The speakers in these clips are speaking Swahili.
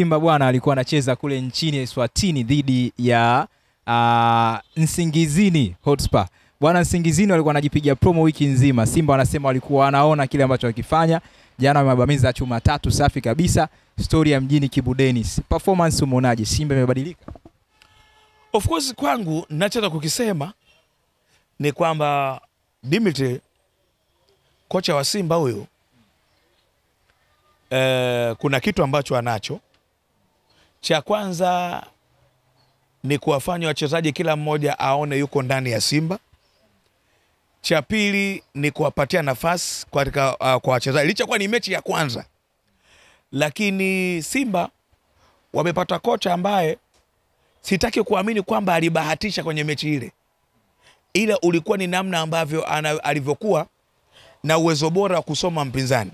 Simba bwana alikuwa anacheza kule nchini Eswatini dhidi ya Nsingizini Hotspur. Bwana Nsingizini walikuwa wanajipiga promo wiki nzima. Simba wanasema walikuwa wanaona kile ambacho wakifanya. Jana wamebamiza chuma 3 safi kabisa. Story ya mjini Kibu Denis. Performance umeonaje? Simba imebadilika? Of course kwangu ninachotaka kukisema ni kwamba Dimitri kocha wa Simba huyo kuna kitu ambacho anacho. Cha kwanza ni kuwafanya wachezaji kila mmoja aone yuko ndani ya Simba. Cha pili ni kuwapatia nafasi kwa wachezaji. Licha kwa ni mechi ya kwanza, lakini Simba wamepata kocha ambaye sitaki kuamini kwamba alibahatisha kwenye mechi ile. Ila ulikuwa ni namna ambavyo alivyokuwa na uwezo bora wa kusoma mpinzani.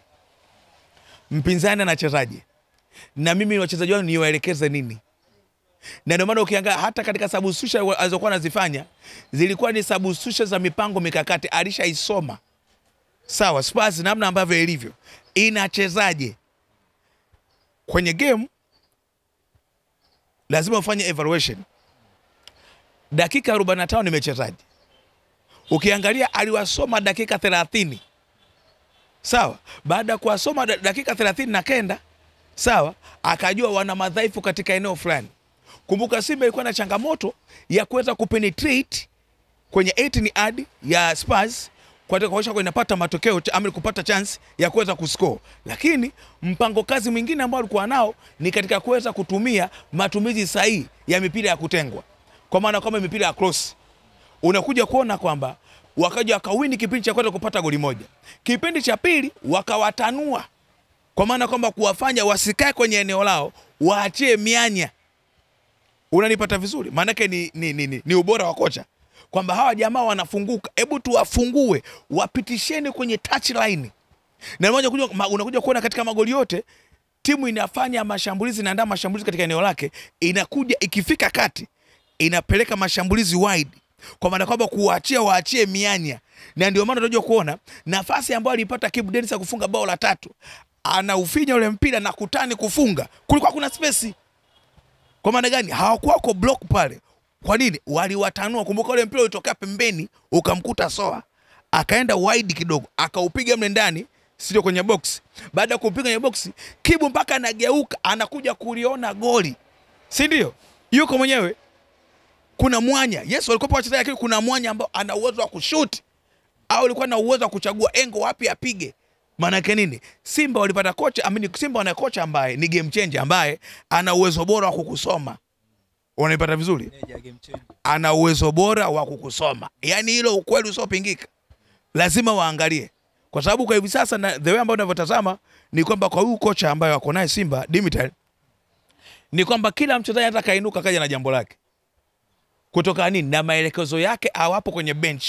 Mpinzani anachezaje? Na mimi wachezaji wangu niwaelekeze nini? Na ndio maana ukiangalia hata katika substitution alizokuwa anazifanya zilikuwa ni substitution za mipango mikakati, alishaisoma. Sawa, Spurs namna ambavyo ilivyo. Inachezaje? Kwenye game lazima ufanye evaluation. Dakika 45 ni mechezaji. Ukiangalia aliwasoma dakika 30. Sawa, baada ya kuwasoma dakika 30 na kenda, sawa, akajua wana madhaifu katika eneo fulani. Kumbuka Simba ilikuwa na changamoto ya kuweza kupenetrate kwenye 18 yard ya Spurs kwa kuhakikisha kwa inapata matokeo ama kupata chance ya kuweza kuscore. Lakini mpango kazi mwingine ambao alikuwa nao ni katika kuweza kutumia matumizi sahihi ya mipira ya kutengwa. Kwa maana kama mipira ya cross. Unakuja kuona kwamba wakaja wakawini kipindi cha kwanza kupata goli moja. Kipindi cha pili wakawatanua. Kwa maana kwamba kuwafanya wasikae kwenye eneo lao, waachie mianya. Unanipata vizuri? Maana yake ni ubora wa kocha. Kwamba hawa jamaa wanafunguka, hebu tuwafungue, wapitisheni kwenye touch line. Na unakuja kuona katika magoli yote timu inafanya mashambulizi, inaandaa mashambulizi katika eneo lake, inakuja ikifika kati inapeleka mashambulizi wide. Kwa maana kwamba waachie mianya. Na ndio maana unajua kuona nafasi ambayo alipata Kibu Denis kufunga bao la 3, anaufinya ule mpira na kutani kufunga. Kulikuwa kuna space. Kwa maana gani? Hawakuwa block pale. Kwa nini? Waliwatanua. Kumbuka ule mpira ulitokea pembeni ukamkuta Soa, akaenda wide kidogo, akaupiga mle ndani, sio kwenye box. Baada ya kupiga kwenye box, Kibu mpaka anageuka anakuja kuliona goli. Si ndio? Yuko mwenyewe. Kuna mwanya. Yes, walikuwa wachezaji lakini kuna mwanya ambao ana uwezo wa kushoot au alikuwa na uwezo wa kuchagua engo wapi apige. Maana yake nini? Simba walipata kocha, Simba wana kocha ambaye ni game changer, ambaye ana uwezo bora wa kukusoma. Unaipata vizuri? Ana uwezo bora wa kukusoma. Yaani hilo ukweli usiopingika. Lazima waangalie. Kwa sababu kwa hivi sasa na the way ambao unavyotazama ni kwamba kwa huyu kocha ambaye wako naye Simba, Dimitri, ni kwamba kila mchezaji hata kainuka kaja na jambo lake. Kutoka nini? Na maelekezo yake hawapo kwenye bench.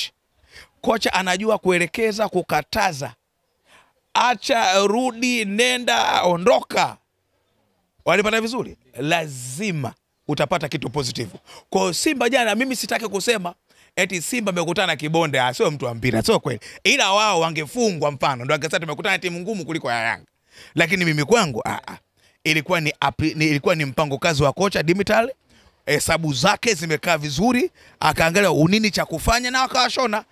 Kocha anajua kuelekeza, kukataza. Acha, rudi, nenda, ondoka. Walipata vizuri? Lazima utapata kitu positive. Kwa Simba jana mimi sitaki kusema eti Simba amekutana na kibonde, sio mtu wa mpira, sio kweli. Ila wao wangefungwa mfano ndio angesema tumekutana na timu ngumu kuliko ya Yanga. Lakini mimi kwangu ilikuwa ni mpango kazi wa kocha Dimitri. Hesabu zake zimekaa vizuri, akaangalia unini cha kufanya na akawashona.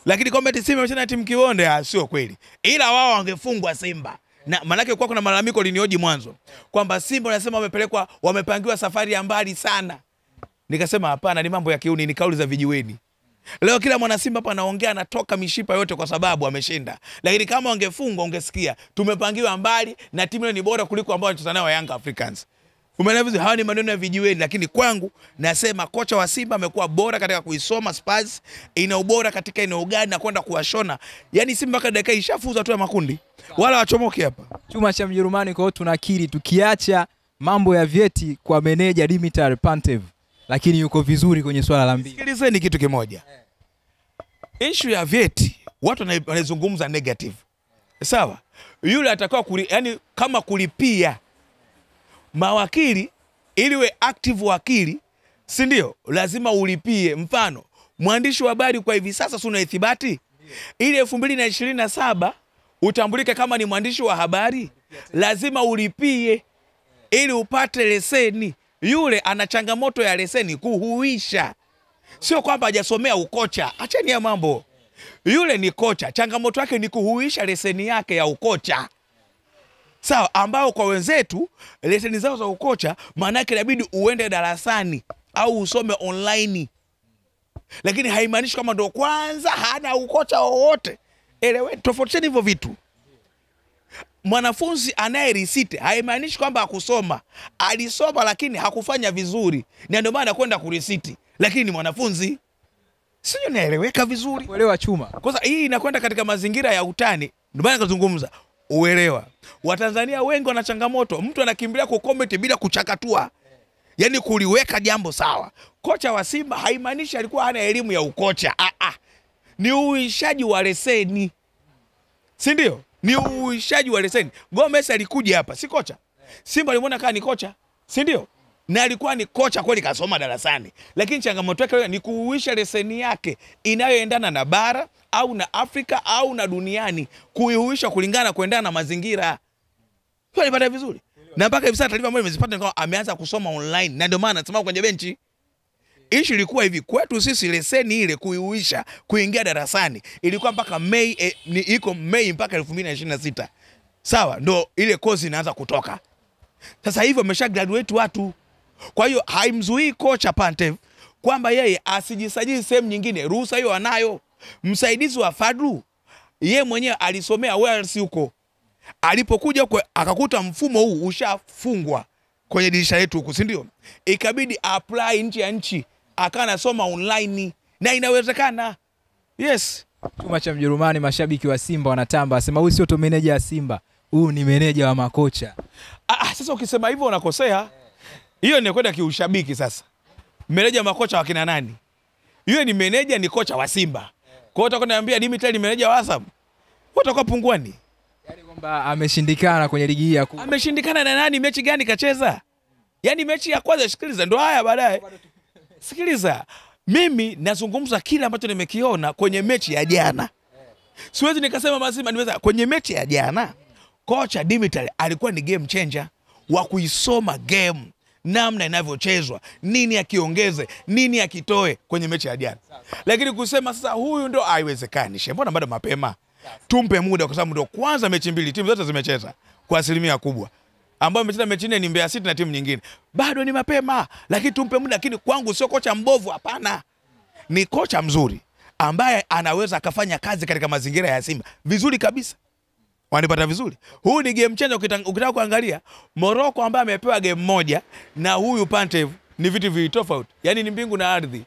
Lakini kwamba eti Simba imecheza na timu kibonde, sio kweli. Ila wao wangefungwa Simba. Na manake kwa kuna malalamiko linioji mwanzo kwamba Simba wanasema wamepangiwa safari ya mbali sana. Nikasema hapana, ni mambo ya kiuni, ni kauli za vijiweni. Leo kila mwana Simba hapa anaongea anatoka mishipa yote kwa sababu ameshinda. Lakini kama wangefungwa ungesikia tumepangiwa mbali na timu ni bora kuliko ambao wanacheza nao Young Africans. Umeelewa vizuri? Hawa ni maneno ya vijiweni, lakini kwangu nasema kocha wa Simba amekuwa bora katika kuisoma Spurs, ina ubora katika eneo gani na kwenda kuwashona. Yaani Simba mpaka dakika ishafuza tu ya makundi. Wala wachomoki hapa. Chuma cha Mjerumani, kwa hiyo tunakiri tukiacha mambo ya vyeti kwa meneja Dimitar Pantev, lakini yuko vizuri kwenye swala la mbili. Sikilizeni kitu kimoja. Issue ya vyeti watu wanazungumza negative. Sawa? Yule atakao yani kama kulipia mawakili ili we active wakili, si ndio? Lazima ulipie. Mfano, mwandishi wa habari kwa hivi sasa si una ithibati? Ili 2027 utambulike kama ni mwandishi wa habari, lazima ulipie ili upate leseni. Yule ana changamoto ya leseni kuhuisha. Sio kwamba hajasomea ukocha. Acheni ya mambo. Yule ni kocha. Changamoto yake ni kuhuisha leseni yake ya ukocha. Sawa, ambao kwa wenzetu leseni zao za ukocha maana yake inabidi uende darasani au usome online. Lakini haimaanishi kama ndo kwanza hana ukocha wowote. Elewe, tofautisheni hivyo vitu. Mwanafunzi anayerisite haimaanishi kwamba hakusoma. Alisoma lakini hakufanya vizuri. Na ndio maana kwenda kurisiti. Lakini ni mwanafunzi. Sio, naeleweka vizuri. Uelewa Chuma. Kwanza hii inakwenda katika mazingira ya utani. Ndio maana kuzungumza uelewa. Watanzania wengi wana changamoto. Mtu anakimbilia kucomment bila kuchakatua. Yaani kuliweka jambo sawa. Kocha wa Simba haimaanishi alikuwa hana elimu ya ukocha. Ni uishaji wa leseni. Si ndio? Ni uishaji wa leseni. Gomez alikuja hapa, si kocha. Simba alimuona kama ni kocha, si ndio? Na alikuwa ni kocha kweli, kasoma darasani. Lakini changamoto yake ni kuuisha leseni yake inayoendana na bara au na Afrika au na duniani, kuihuisha kulingana kuendana na mazingira. Kwa nipata vizuri. Na mpaka hivi sasa taarifa ambayo nimezipata ni kwamba ameanza kusoma online, na ndio maana nasema kwenye benchi. Issue ilikuwa hivi, kwetu sisi leseni ile kuihuisha kuingia darasani ilikuwa mpaka Mei, iko Mei mpaka 2026. Sawa, ndo ile kozi inaanza kutoka. Sasa hivi wamesha graduate watu. Kwa hiyo haimzuii kocha Pantev kwamba yeye asijisajili sehemu nyingine. Ruhusa hiyo anayo. Msaidizi wa Fadlu yeye mwenyewe alisomea Wales huko. Alipokuja huko akakuta mfumo huu ushafungwa kwenye dirisha letu huko, si ndio? Ikabidi apply nje ya nchi, akanasoma online na inawezekana. Yes. Chuma cha Mjerumani, mashabiki wa Simba wanatamba, asema huyu sio tu meneja wa Simba, huyu ni meneja wa makocha. Sasa ukisema hivyo unakosea. Hiyo ni kwenda kiushabiki sasa. Meneja wa makocha wa kina nani? Yule ni meneja, ni kocha wa Simba. Kwa hiyo utakwenda niambia Dimitri ni meneja wa Azam. Utakuwa punguani. Yaani kwamba ameshindikana kwenye ligi hii ya kubwa. Ameshindikana na nani? Mechi gani kacheza? Yaani mechi ya kwanza, sikiliza, ndo haya baadaye. Sikiliza. Mimi nazungumza kile ambacho nimekiona kwenye mechi ya jana. Siwezi nikasema mazima, nimeweza kwenye mechi ya jana. Kocha Dimitri alikuwa ni game changer wa kuisoma game, namna inavyochezwa, nini akiongeze, nini akitoe kwenye mechi ya jana. Lakini kusema sasa huyu ndo haiwezekani. Mbona bado mapema? Tumpe muda, kwa sababu ndo kwanza mechi mbili timu zote zimecheza kwa asilimia kubwa. Ambayo imecheza mechi nne ni Mbeya City na timu nyingine. Bado ni mapema, lakini tumpe muda. Lakini kwangu sio kocha mbovu, hapana. Ni kocha mzuri ambaye anaweza akafanya kazi katika mazingira ya Simba vizuri kabisa. Wanipata vizuri. Huu ni game changer. Ukitaka kuangalia Morocco ambaye amepewa game moja na huyu Pantev ni vitu viwili tofauti. Yaani ni mbingu na ardhi.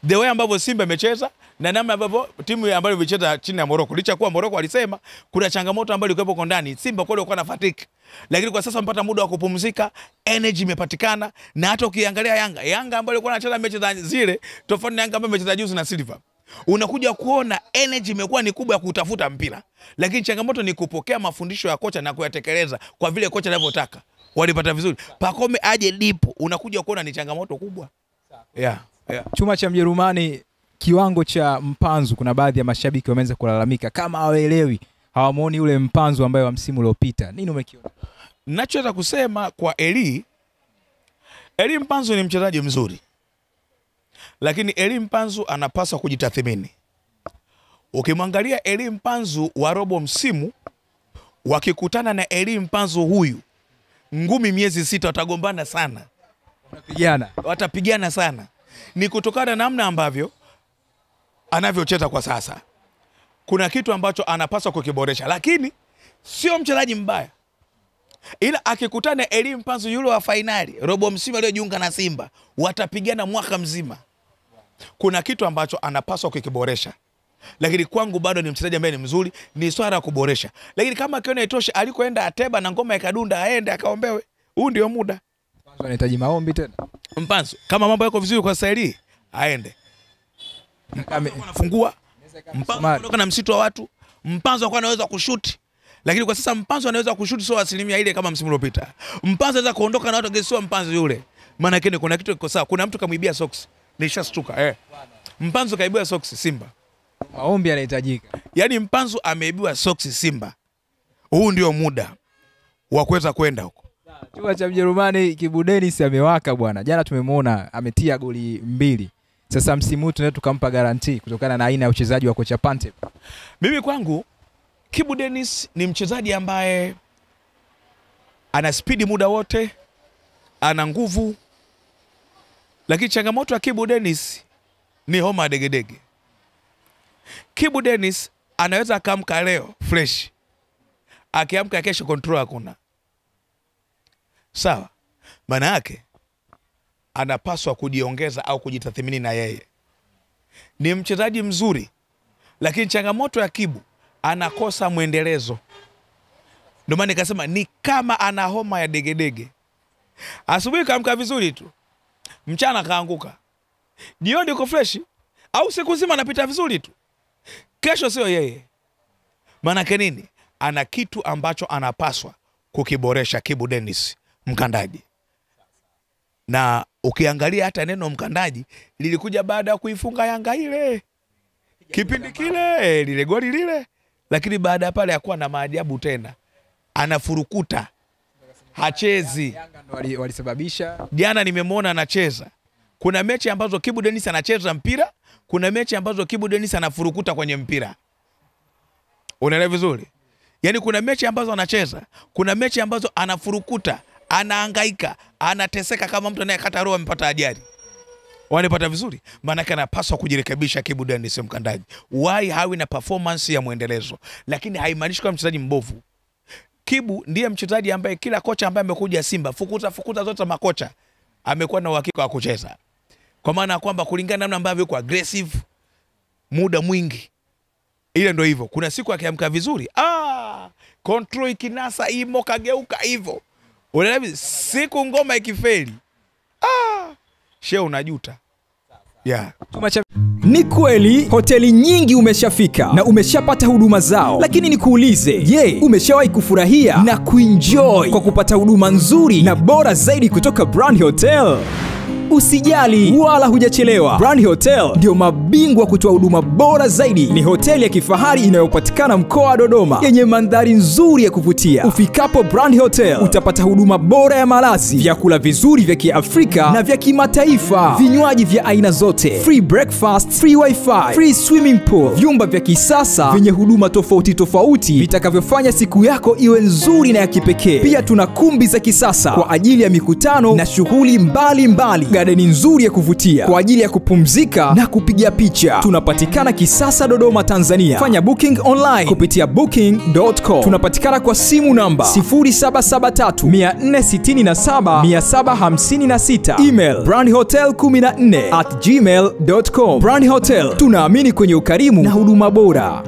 The way ambavyo Simba imecheza na namna ambavyo timu ambayo imecheza chini ya Morocco. Licha kuwa Morocco alisema kuna changamoto ambayo ilikuwa kwa ndani. Simba kule walikuwa na fatigue. Lakini kwa sasa mpata muda wa kupumzika, energy imepatikana, na hata ukiangalia Yanga ambayo ilikuwa inacheza mechi za zile tofauti na Yanga ambayo imecheza juzi na Silver. Unakuja kuona energy imekuwa ni kubwa ya kutafuta mpira. Lakini changamoto ni kupokea mafundisho ya kocha na kuyatekeleza kwa vile kocha anavyotaka. Walipata vizuri. Pacome aje dipo, unakuja kuona ni changamoto kubwa. Yeah. Chuma cha Mjerumani, kiwango cha Mpanzu, kuna baadhi ya mashabiki wameanza kulalamika kama hawaelewi, hawamuoni ule Mpanzu ambaye wa msimu uliopita. Nini umekiona? Ninachoweza kusema kwa Eli Mpanzu ni mchezaji mzuri. Lakini Eli Mpanzu anapaswa kujitathmini. Ukimwangalia Eli Mpanzu wa robo msimu, wakikutana na Eli Mpanzu huyu, ngumi miezi 6 watagombana sana. Watapigana sana. Ni kutokana na namna ambavyo anavyocheza kwa sasa. Kuna kitu ambacho anapaswa kukiboresha, lakini sio mchezaji mbaya. Ila akikutana Eli Mpanzu yule wa finali, robo msimu aliyojiunga na Simba, watapigana mwaka mzima. Kuna kitu ambacho anapaswa kukiboresha. Lakini kwangu bado ni mchezaji ambaye ni mzuri, ni swala kuboresha. Lakini kama akiona itoshe, alikoenda Ateba na ngoma ikadunda, aende akaombewe. Huu ndio muda. Mpanzu anahitaji maombi tena. Mpanzu kama mambo yako vizuri kwa sasa hii, aende. Anafungua. Mpanzu anaondoka na msitu wa watu. Mpanzu kwa anaweza kushuti. Lakini kwa sasa Mpanzu anaweza kushuti sio asilimia ile kama msimu uliopita. Mpanzu anaweza kuondoka na watu gesio Mpanzu yule. Maana yake kuna kitu kiko sawa. Kuna mtu kamuibia socks. Nishastuka. Mpanzu kaibia socks Simba. Maombi yanahitajika. Yaani Mpanzu ameibiwa socks Simba. Huu ndio muda wa kuweza kwenda huko. Chuma cha Mjerumani Kibu Denis amewaka bwana. Jana tumemwona ametia goli 2. Sasa msimu huu tunaweza tukampa guarantee kutokana na aina ya uchezaji wa kocha Pantev. Mimi kwangu Kibu Denis ni mchezaji ambaye ana spidi muda wote, ana nguvu. Lakini changamoto ya Kibu Denis ni homa degedege. Kibu Denis anaweza akaamka leo fresh, akiamka kesho control hakuna. Sawa? Maana yake anapaswa kujiongeza au kujitathmini na yeye. Ni mchezaji mzuri, lakini changamoto ya Kibu anakosa mwendelezo. Ndio maana nikasema ni kama ana homa ya degedege. Asubuhi kaamka vizuri tu, mchana kaanguka, jioni uko fresh, au siku nzima anapita vizuri tu, kesho sio yeye. Maana nini? Ana kitu ambacho anapaswa kukiboresha Kibu Denis mkandaji. Na ukiangalia hata neno mkandaji lilikuja baada ya kuifunga Yanga ile kipindi kile, lile goli lile, lakini baada ya pale hakuwa na maajabu tena. Anafurukuta, hachezi. Yanga ndo walisababisha. Jana nimemwona anacheza. Kuna mechi ambazo Kibu Denis anacheza mpira, kuna mechi ambazo Kibu Denis anafurukuta kwenye mpira. Unaelewa vizuri? Yaani kuna mechi ambazo anacheza, kuna mechi ambazo anafurukuta, anahangaika, anateseka kama mtu anayekata roho amepata ajali. Wanapata vizuri? Maana kana anapaswa kujirekebisha Kibu Denis mkandaji. Why hawi na performance ya muendelezo, lakini haimaanishi kwa mchezaji mbovu. Kibu ndiye mchezaji ambaye kila kocha ambaye amekuja Simba, fukuta zote makocha, amekuwa na uhakika wa kucheza. Kwa maana kwamba kulingana namna ambavyo yuko aggressive muda mwingi. Ile ndio hivyo. Kuna siku akiamka vizuri, control ikinasa imo kageuka hivyo. Unaelewa? Siku ngoma ikifeli, shehe unajuta. Yeah. Ni kweli hoteli nyingi umeshafika na umeshapata huduma zao, lakini nikuulize, je, umeshawahi kufurahia na kuenjoy kwa kupata huduma nzuri na bora zaidi kutoka Brand Hotel? Usijali wala hujachelewa. Brand Hotel ndio mabingwa kutoa huduma bora zaidi. Ni hoteli ya kifahari inayopatikana mkoa wa Dodoma yenye mandhari nzuri ya kuvutia. Ufikapo Brand Hotel utapata huduma bora ya malazi, vyakula vizuri vya Kiafrika na vya kimataifa, vinywaji vya aina zote, free breakfast, free wifi, free swimming pool, vyumba vya kisasa vyenye huduma tofauti tofauti vitakavyofanya siku yako iwe nzuri na ya kipekee. Pia tuna kumbi za kisasa kwa ajili ya mikutano na shughuli mbalimbali. Garden nzuri ya kuvutia kwa ajili ya kupumzika na kupiga picha. Tunapatikana Kisasa, Dodoma, Tanzania. Fanya booking online kupitia booking.com. Tunapatikana kwa simu namba 0773467756. Email brandhotel14@gmail.com. Brand Hotel, tunaamini kwenye ukarimu na huduma bora.